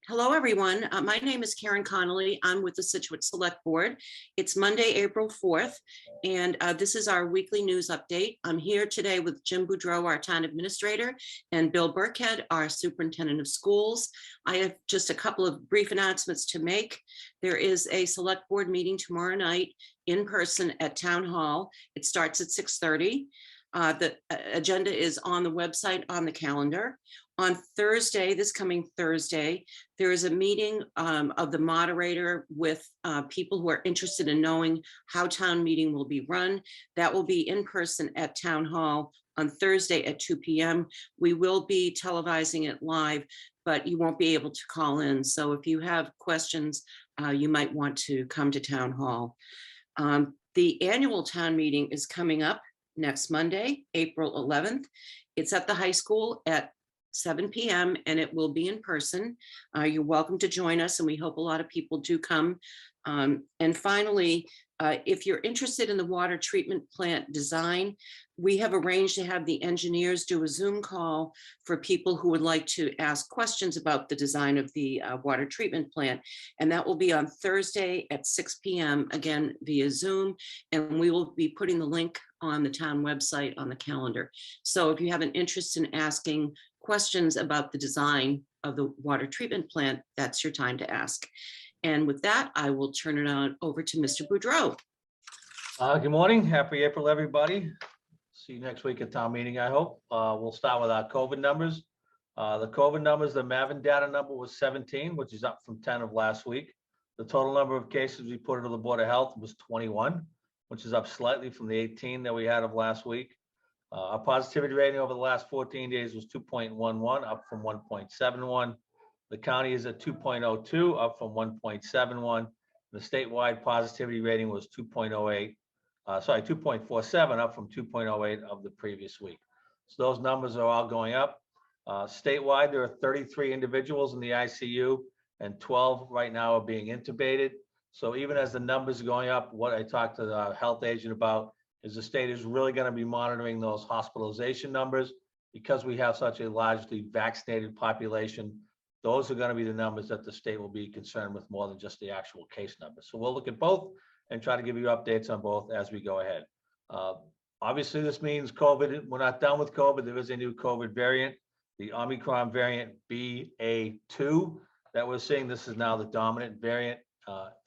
Hello, everyone. My name is Karen Connolly. I'm with the Scituate Select Board. It's Monday, April 4th, and this is our weekly news update. I'm here today with Jim Boudreau, our town administrator, and Bill Burkhead, our superintendent of schools. I have just a couple of brief announcements to make. There is a select board meeting tomorrow night in person at Town Hall. It starts at 6:30. The agenda is on the website on the calendar. On Thursday, this coming Thursday, there is a meeting of the moderator with people who are interested in knowing how town meeting will be run. That will be in person at Town Hall on Thursday at 2 p.m. We will be televising it live, but you won't be able to call in. So if you have questions, you might want to come to Town Hall. The annual town meeting is coming up next Monday, April 11th. It's at the high school at 7 p.m. and it will be in person. You're welcome to join us, and we hope a lot of people do come. And finally, if you're interested in the water treatment plant design, we have arranged to have the engineers do a Zoom call for people who would like to ask questions about the design of the water treatment plant. And that will be on Thursday at 6 p.m. again via Zoom. And we will be putting the link on the town website on the calendar. So if you have an interest in asking questions about the design of the water treatment plant, that's your time to ask. And with that, I will turn it on over to Mr. Boudreau. Good morning. Happy April, everybody. See you next week at town meeting, I hope. We'll start with our COVID numbers. The COVID numbers, the Mavin data number was 17, which is up from 10 of last week. The total number of cases reported to the Board of Health was 21, which is up slightly from the 18 that we had of last week. Our positivity rating over the last 14 days was 2.11, up from 1.71. The county is at 2.02, up from 1.71. The statewide positivity rating was 2.08, 2.47, up from 2.08 of the previous week. So those numbers are all going up. Statewide, there are 33 individuals in the ICU, and 12 right now are being intubated. So even as the numbers are going up, what I talked to the health agent about is the state is really going to be monitoring those hospitalization numbers because we have such a largely vaccinated population. Those are going to be the numbers that the state will be concerned with more than just the actual case numbers. So we'll look at both and try to give you updates on both as we go ahead. Obviously, this means COVID, we're not done with COVID. There is a new COVID variant, the Omicron variant BA2 that we're seeing. This is now the dominant variant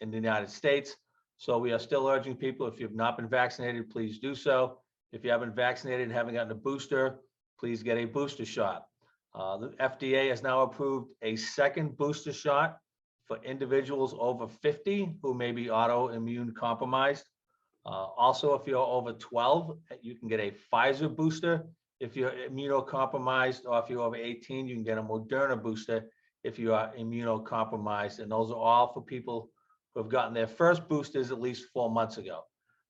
in the United States. So we are still urging people, if you've not been vaccinated, please do so. If you haven't vaccinated and haven't gotten a booster, please get a booster shot. The FDA has now approved a second booster shot for individuals over 50 who may be autoimmune compromised. Also, if you're over 12, you can get a Pfizer booster. If you're immunocompromised, or if you're over 18, you can get a Moderna booster if you are immunocompromised. And those are all for people who have gotten their first boosters at least 4 months ago.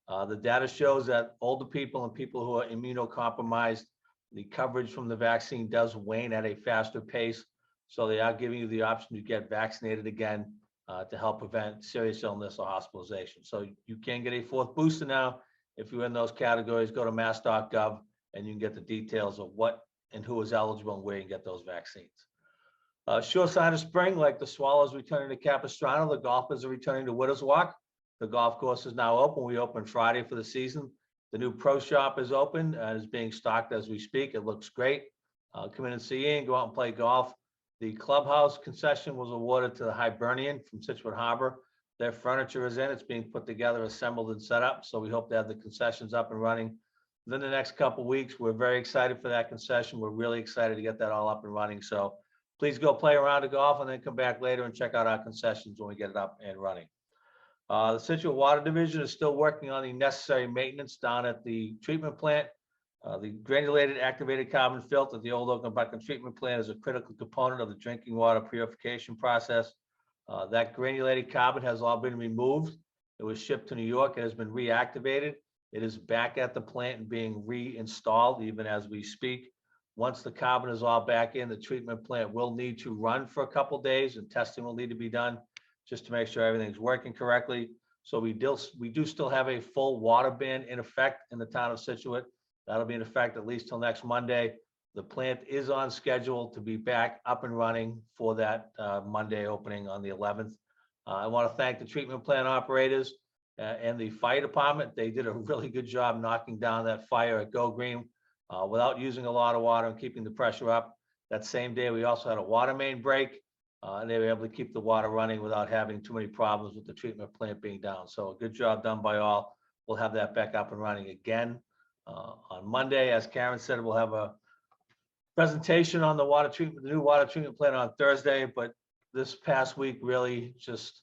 The data shows that older people and people who are immunocompromised, the coverage from the vaccine does wane at a faster pace. So they are giving you the option to get vaccinated again to help prevent serious illness or hospitalization. So you can get a fourth booster now. If you're in those categories, go to mass.gov and you can get the details of what and who is eligible and where you can get those vaccines. Sure sign of spring, like the Swallows returning to Capistrano, the golfers are returning to Witters Walk. The golf course is now open. We opened Friday for the season. The new pro shop is open and is being stocked as we speak. It looks great. Come in and see Ian, go out and play golf. The clubhouse concession was awarded to the Hibernian from Scituate Harbor. Their furniture is in. It's being put together, assembled, and set up. So we hope to have the concessions up and running within the next couple of weeks. We're very excited for that concession. We're really excited to get that all up and running. So please go play around the golf and then come back later and check out our concessions when we get it up and running. The Scituate Water Division is still working on the necessary maintenance down at the treatment plant. The granulated activated carbon filter at the old Oakland Buckham treatment plant is a critical component of the drinking water purification process. That granulated carbon has all been removed. It was shipped to New York. It has been reactivated. It is back at the plant and being reinstalled even as we speak. Once the carbon is all back in, the treatment plant will need to run for a couple days and testing will need to be done just to make sure everything's working correctly. So we do still have a full water ban in effect in the town of Scituate. That'll be in effect at least till next Monday. The plant is on schedule to be back up and running for that Monday opening on the 11th. I want to thank the treatment plant operators and the fire department. They did a really good job knocking down that fire at Go Green without using a lot of water and keeping the pressure up. That same day, we also had a water main break, and they were able to keep the water running without having too many problems with the treatment plant being down. So a good job done by all. We'll have that back up and running again on Monday. As Karen said, we'll have a presentation on the new water treatment plant on Thursday, but this past week really just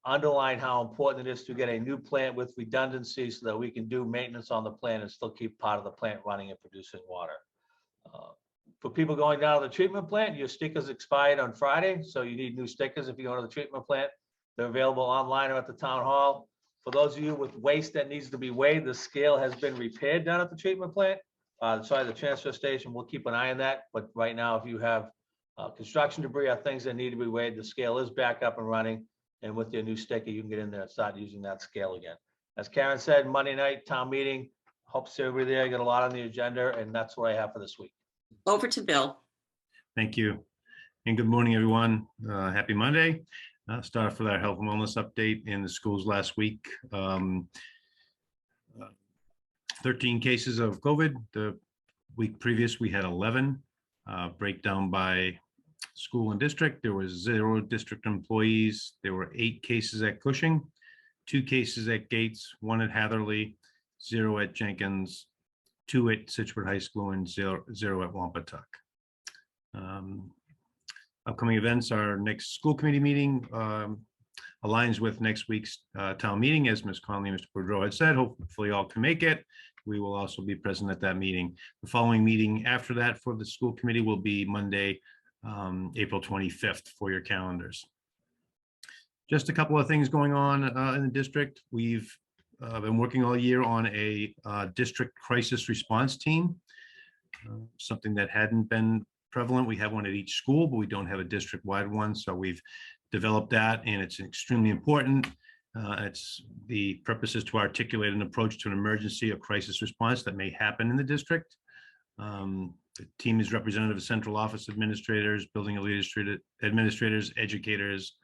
underlined how important it is to get a new plant with redundancy so that we can do maintenance on the plant and still keep part of the plant running and producing water. For people going down to the treatment plant, your stickers expired on Friday, so you need new stickers if you go to the treatment plant. They're available online or at the town hall. For those of you with waste that needs to be weighed, the scale has been repaired down at the treatment plant. The transfer station, we'll keep an eye on that. But right now, if you have construction debris or things that need to be weighed, the scale is back up and running. And with your new sticker, you can get in there and start using that scale again. As Karen said, Monday night town meeting. Hope to see everybody there. Got a lot on the agenda, and that's what I have for this week. Over to Bill. Thank you. And good morning, everyone. Happy Monday. Start off with our health and wellness update in the schools last week. 13 cases of COVID. The week previous, we had 11. Breakdown by school and district. There was 0 district employees. There were 8 cases at Cushing, 2 cases at Gates, 1 at Hatherley, 0 at Jenkins, 2 at Scituate High School, and 0 at Wampatuck. Upcoming events, our next school committee meeting aligns with next week's town meeting, as Ms. Conley and Mr. Boudreau had said. Hopefully all can make it. We will also be present at that meeting. The following meeting after that for the school committee will be Monday, April 25th for your calendars. Just a couple of things going on in the district. We've been working all year on a district crisis response team, something that hadn't been prevalent. We have one at each school, but we don't have a district-wide one. So we've developed that, and it's extremely important. The purpose is to articulate an approach to an emergency or crisis response that may happen in the district. The team is representative of central office administrators, building administrators, educators,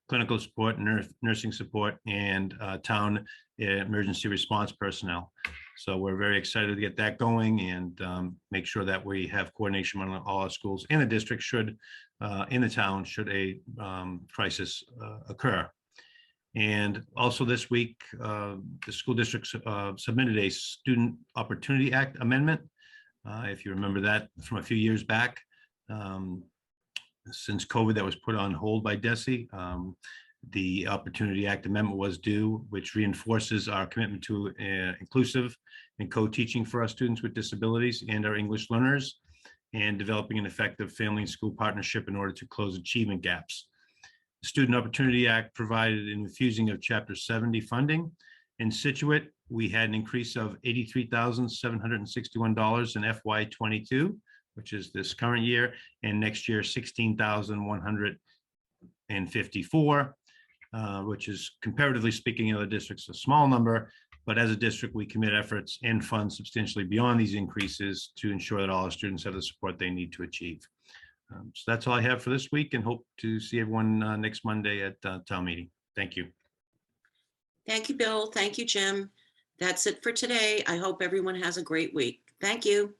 clinical support, nursing support, and town emergency response personnel. So we're very excited to get that going and make sure that we have coordination among all our schools in the district in the town should a crisis occur. And also this week, the school district submitted a Student Opportunity Act amendment. If you remember that from a few years back, since COVID, that was put on hold by DESE. The Opportunity Act amendment was due, which reinforces our commitment to inclusive and co-teaching for our students with disabilities and our English learners, and developing an effective family and school partnership in order to close achievement gaps. The Student Opportunity Act provided an infusing of Chapter 70 funding. In Scituate, we had an increase of $83,761 in FY22, which is this current year, and next year $16,154, which is, comparatively speaking, in other districts a small number, but as a district we commit efforts and funds substantially beyond these increases to ensure that all our students have the support they need to achieve. So that's all I have for this week, and hope to see everyone next Monday at town meeting. Thank you. Thank you, Bill. Thank you, Jim. That's it for today. I hope everyone has a great week. Thank you.